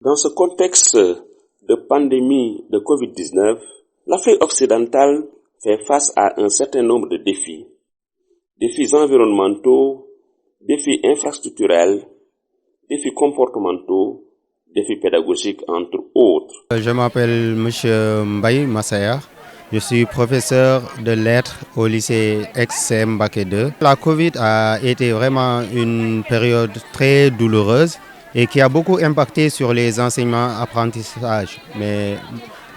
Dans ce contexte de pandémie de Covid-19, l'Afrique occidentale fait face à un certain nombre de défis. Défis environnementaux, défis infrastructurels, défis comportementaux, défis pédagogiques, entre autres. Je m'appelle M. Mbaye Massaya. Je suis professeur de lettres au lycée ex-CM Mbacké 2. La Covid a été vraiment une période très douloureuse et qui a beaucoup impacté sur les enseignements apprentissages. Mais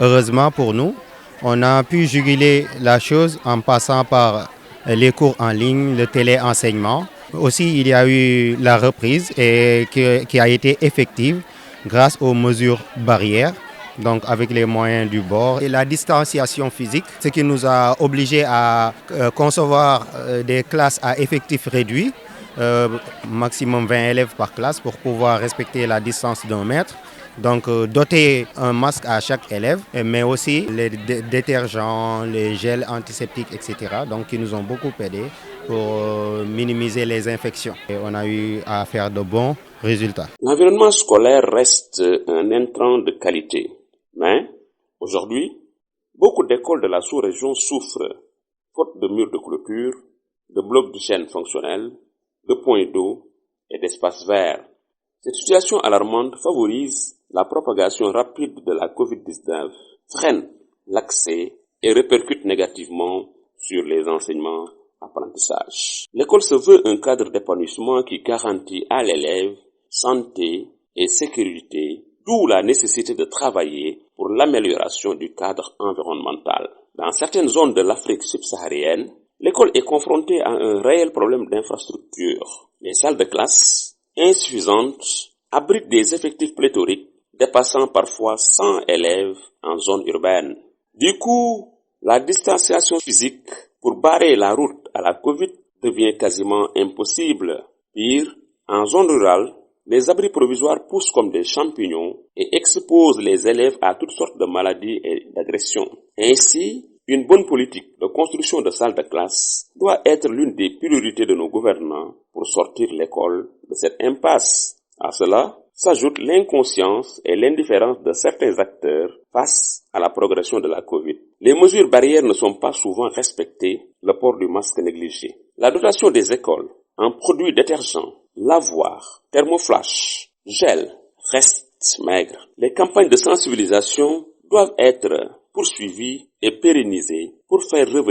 heureusement pour nous, on a pu juguler la chose en passant par les cours en ligne, le téléenseignement. Aussi, il y a eu la reprise et qui a été effective grâce aux mesures barrières, donc avec les moyens du bord et la distanciation physique, ce qui nous a obligés à concevoir des classes à effectif réduit, maximum 20 élèves par classe pour pouvoir respecter la distance d'1 mètre. Donc doter un masque à chaque élève, mais aussi les détergents, les gels antiseptiques, etc. Donc qui nous ont beaucoup aidés pour minimiser les infections. Et on a eu à faire de bons résultats. L'environnement scolaire reste un intrant de qualité, mais aujourd'hui, beaucoup d'écoles de la sous-région souffrent, faute de murs de clôture, de blocs de chaînes fonctionnels, de points d'eau et d'espaces verts. Cette situation alarmante favorise la propagation rapide de la Covid-19, freine l'accès et répercute négativement sur les enseignements-apprentissages. L'école se veut un cadre d'épanouissement qui garantit à l'élève santé et sécurité, d'où la nécessité de travailler pour l'amélioration du cadre environnemental. Dans certaines zones de l'Afrique subsaharienne, l'école est confrontée à un réel problème d'infrastructure. Les salles de classe, insuffisantes, abritent des effectifs pléthoriques dépassant parfois 100 élèves en zone urbaine. Du coup, la distanciation physique pour barrer la route à la Covid devient quasiment impossible. Pire, en zone rurale, les abris provisoires poussent comme des champignons et exposent les élèves à toutes sortes de maladies et d'agressions. Ainsi, une bonne politique de construction de salles de classe doit être l'une des priorités de nos gouvernants pour sortir l'école de cette impasse. À cela s'ajoute l'inconscience et l'indifférence de certains acteurs face à la progression de la Covid. Les mesures barrières ne sont pas souvent respectées, le port du masque négligé. La dotation des écoles en produits détergents, lavoirs, thermoflash, gel reste maigre. Les campagnes de sensibilisation doivent être poursuivies et pérennisées pour faire revenir